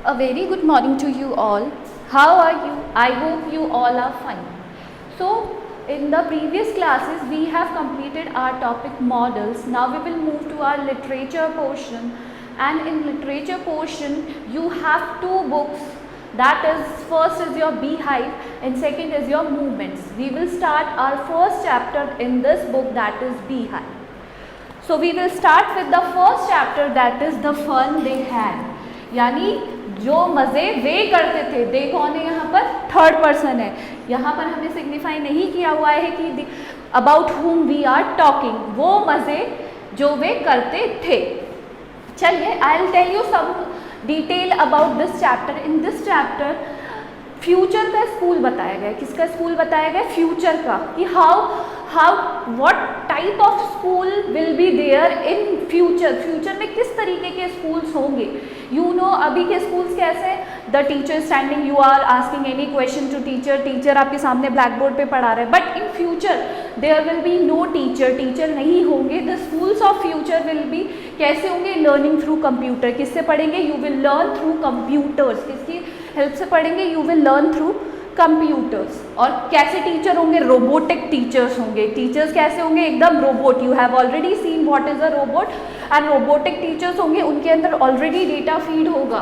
A very good morning to you all. How are you? I hope you all are fine. So, in the previous classes we have completed our topic models. Now we will move to our literature portion, and in literature portion you have two books. That is, first is your Beehive and second is your Movements. We will start our first chapter in this book, that is Beehive. So we will start with the first chapter, that is the fun they had. यानी जो मज़े वे करते थे, दे कौन है यहाँ पर? Third person है. यहाँ पर हमें सिग्निफाई नहीं किया हुआ है कि about whom we are talking. वो मज़े जो वे करते थे. चलिए, I will tell you some detail about this chapter. In this chapter future का स्कूल बताया गया. किसका स्कूल बताया गया? फ्यूचर का. कि how what type of school will be there in future. Future में किस तरीके के स्कूल्स होंगे. यू नो अभी के स्कूल्स कैसे? The teacher standing, you are asking any question to teacher, teacher आपके सामने ब्लैक बोर्ड पे पढ़ा रहे हैं. But in future there will be no teacher, teacher नहीं होंगे. The schools of future will be कैसे होंगे? Learning through computer. किससे पढ़ेंगे? You will learn through computers. किसकी हेल्प से पढ़ेंगे? You will learn through computers. और कैसे टीचर होंगे? रोबोटिक टीचर्स होंगे. टीचर्स कैसे होंगे? एकदम robot. You have already seen what is a robot. And robotic teachers होंगे, उनके अंदर ऑलरेडी डेटा फीड होगा.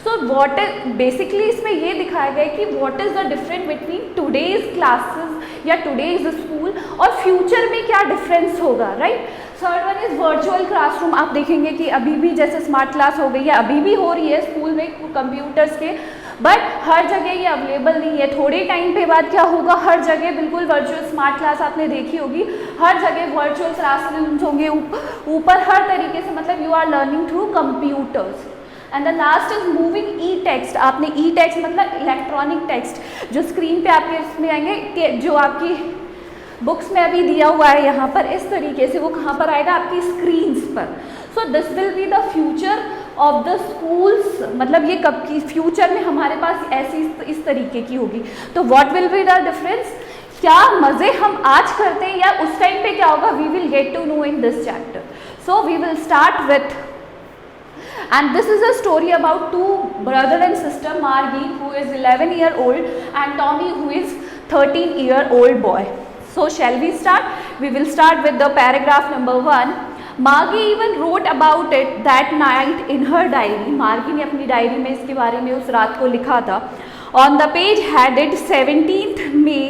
सो व्हाट इज बेसिकली इसमें ये दिखाया गया कि what is the difference between today's classes या टुडेज स्कूल और फ्यूचर में क्या डिफरेंस होगा. Right. Third one is virtual classroom. आप देखेंगे कि अभी भी जैसे स्मार्ट क्लास हो गई है, अभी भी हो रही है स्कूल में कंप्यूटर्स के, बट हर जगह ये अवेलेबल नहीं है. थोड़े टाइम पे बाद क्या होगा? हर जगह बिल्कुल वर्चुअल स्मार्ट क्लास आपने देखी होगी, हर जगह वर्चुअल क्लासरूम्स होंगे ऊपर हर तरीके से. मतलब you are learning through computers. And the last is moving e text. आपने ई टेक्स्ट मतलब इलेक्ट्रॉनिक टेक्स्ट, जो स्क्रीन पे आपके इसमें आएंगे, जो आपकी बुक्स में अभी दिया हुआ है यहाँ पर इस तरीके से, वो कहाँ पर आएगा? आपकी स्क्रीन्स पर. So this will be the future of the schools. मतलब ये कब की फ्यूचर में हमारे पास ऐसी इस तरीके की होगी. तो what will be the difference? क्या मज़े हम आज करते हैं या उस टाइम पे क्या होगा? We will get to know in this chapter. So we will start with, and this is a story about two brother and sister, Margie who is 11 year old and Tommy who is 13-year-old boy. So shall we start? We will start with the paragraph number 1. Margie even wrote about it that night in her diary. Margie ने अपनी diary में इसके बारे में उस रात को लिखा था. On the page headed 17th May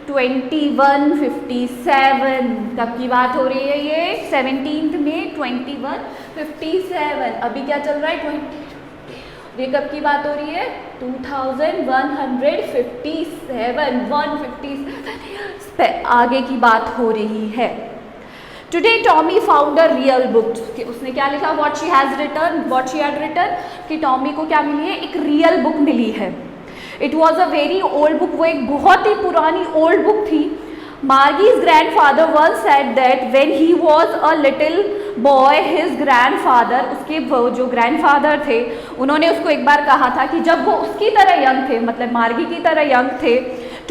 2157. कब की बात हो रही है ये? 17th May 2157. अभी क्या चल रहा है? 20. ये कब की बात हो रही है? 2157. 157 years आगे की बात हो रही है. Today Tommy found a real book. उसने क्या लिखा? What she had written कि टॉमी को क्या मिली है? एक रियल बुक मिली है. It was a very old book. वो एक बहुत ही पुरानी ओल्ड बुक थी. Margie's grandfather once said that when he was a little boy, his grandfather, उसके जो ग्रैंडफादर थे, उन्होंने उसको एक बार कहा था कि जब वो उसकी तरह यंग थे, मतलब मार्गी की तरह यंग थे,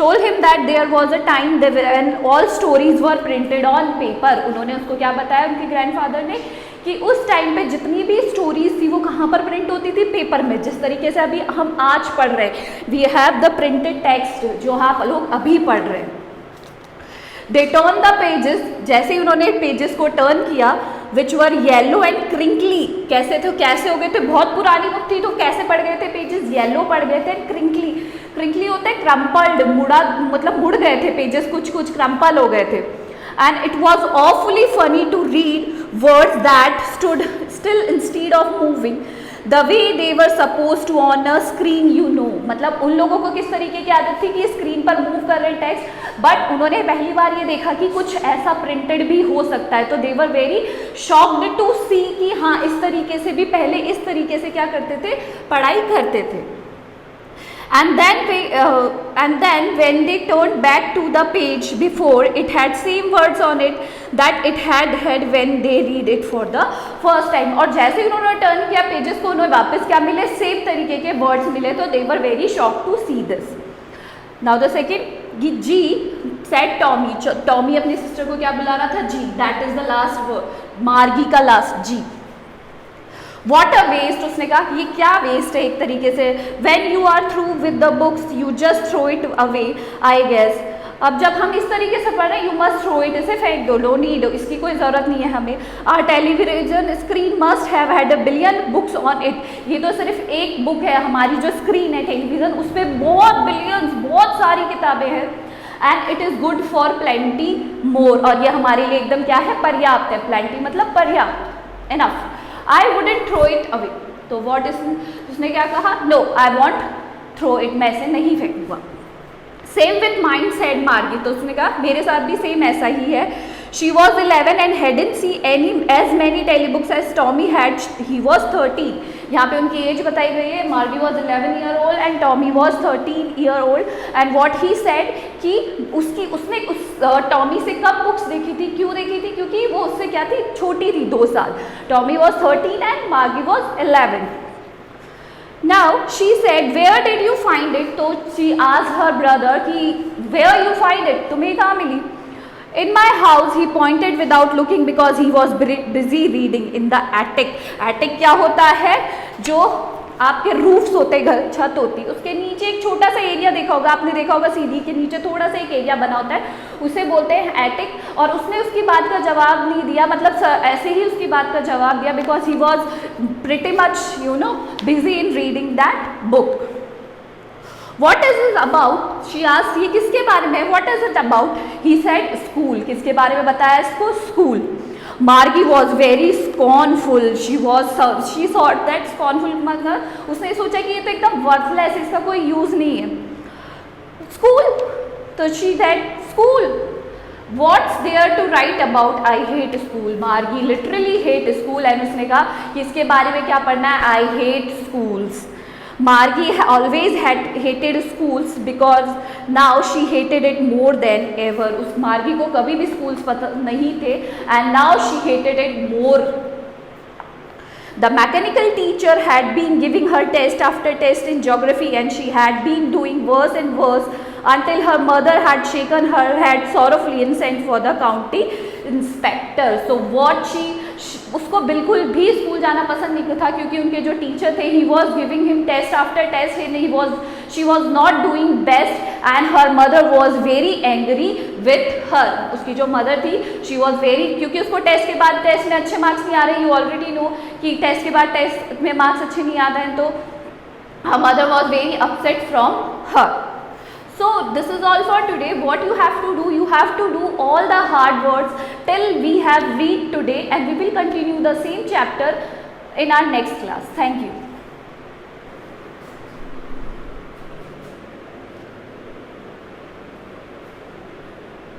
told him that there was a time when all stories were printed on paper. उन्होंने उसको क्या बताया उनके ग्रैंडफादर ने? कि उस टाइम पे जितनी भी स्टोरीज थी वो कहाँ पर प्रिंट होती थी? पेपर में. जिस तरीके से अभी हम आज पढ़ रहे हैं, we have the printed text, जो आप लोग अभी पढ़ रहे हैं. They turn the pages. जैसे ही उन्होंने पेजेस को टर्न किया, which were yellow and crinkly. कैसे थे? कैसे हो गए थे? बहुत पुरानी बुक थी तो कैसे पड़ गए थे पेजेस? येलो पड़ गए थे. क्रिंकली, क्रिंकली होता है क्रम्पल्ड, मुड़ा, मतलब मुड़ गए थे पेजेस, कुछ कुछ क्रम्पल हो गए थे. And it was awfully funny to read words that stood still instead of moving the way they were supposed to on a screen, you know. मतलब उन लोगों को किस तरीके की आदत थी कि स्क्रीन पर मूव कर रहे टेक्स्ट, बट उन्होंने पहली बार ये देखा कि कुछ ऐसा प्रिंटेड भी हो सकता है. तो they were very shocked to see कि हाँ, इस तरीके से भी पहले इस तरीके से क्या करते थे? पढ़ाई करते थे. And then when they turned back to the page before, it had same words on it that it had when they read it for the first time. और जैसे ही उन्होंने टर्न किया पेजेस को, उन्हें वापस क्या मिले? सेम तरीके के वर्ड्स मिले. तो they were very shocked to see this. Now the second, G said Tommy. Tommy अपनी सिस्टर को क्या बुला रहा था? G. That is the last word. Margie का last G. What a waste, उसने कहा ये क्या वेस्ट है एक तरीके से, when you are through with the books you just throw it away I guess. अब जब हम इस तरीके से पढ़ रहे हैं, यू मस्ट थ्रो इट, इसे फेंक दो, नो नीड, इसकी कोई ज़रूरत नहीं है हमें। Our television screen must have had a billion books on it, ये तो सिर्फ एक बुक है, हमारी जो स्क्रीन है टेलीविज़न, उस पर बहुत बिलियंस, बहुत सारी किताबें हैं। And it is good for plenty more, और ये हमारे लिए एकदम क्या है, पर्याप्त है, प्लेंटी मतलब पर्याप्त, enough. I wouldn't throw it away, तो वॉट इज, उसने क्या कहा, no I won't throw it, मैं इसे नहीं फेंकूंगा। Same with mind said Margie, तो उसने कहा मेरे साथ भी सेम ऐसा ही है। She was 11 and hadn't see any as many tele books as Tommy had, he was 13, यहाँ पे उनकी एज बताई गई है, Margie was 11 year old and Tommy was 13 year old. And what he said कि उसने टॉमी से कब बुक्स देखी थी, क्यों देखी थी, क्योंकि वो उससे क्या थी, छोटी थी 2 साल। टॉमी वॉज 13 एंड मार्गी was 11। Now she said where did you find it, तो she asked her brother कि where you find it, तुम्हें कहाँ मिली। In my house, he pointed without looking because he was busy reading in the attic. Attic क्या होता है, जो आपके roofs होते, घर छत होती, उसके नीचे एक छोटा सा एरिया देखा होगा आपने, देखा होगा सीढ़ी के नीचे थोड़ा सा एक एरिया बना होता है, उसे बोलते हैं एटिक। और उसने उसकी बात का जवाब नहीं दिया, मतलब ऐसे ही उसकी बात का जवाब दिया, because he was pretty much busy in reading that book. What is it about? She asked, ये किसके बारे में, what is it about? He said school, किसके बारे में बताया इसको, school. Margie was very scornful. She thought that scornful मतलब उसने सोचा कि ये तो एकदम worthless, इसका कोई यूज नहीं है। School, तो she said school. What's there to write about? I hate school. Margie literally hate school, and उसने कहा कि इसके बारे में क्या पढ़ना है, I hate schools. Margie always had hated schools because now she hated it more than ever. उस मार्गी को कभी भी schools पसंद नहीं थे, and now she hated it more. The mechanical teacher had been giving her test after test in geography, and she had been doing worse and worse until her mother had shaken her head sorrowfully and sent for the county inspector. So what उसको बिल्कुल भी school जाना पसंद नहीं था, क्योंकि उनके जो टीचर थे, he was giving him test after test and she was not doing best and her mother was very angry with her. उसकी जो मदर थी, शी वॉज वेरी, क्योंकि उसको टेस्ट के बाद टेस्ट में अच्छे मार्क्स नहीं आ रहे, यू ऑलरेडी नो कि टेस्ट के बाद टेस्ट में मार्क्स अच्छे नहीं आ रहे हैं, तो her mother was very upset from her. So this is all for today. What you have to do, you have to do all the hard words till we have read today, and we will continue the same chapter in our next class. Thank you.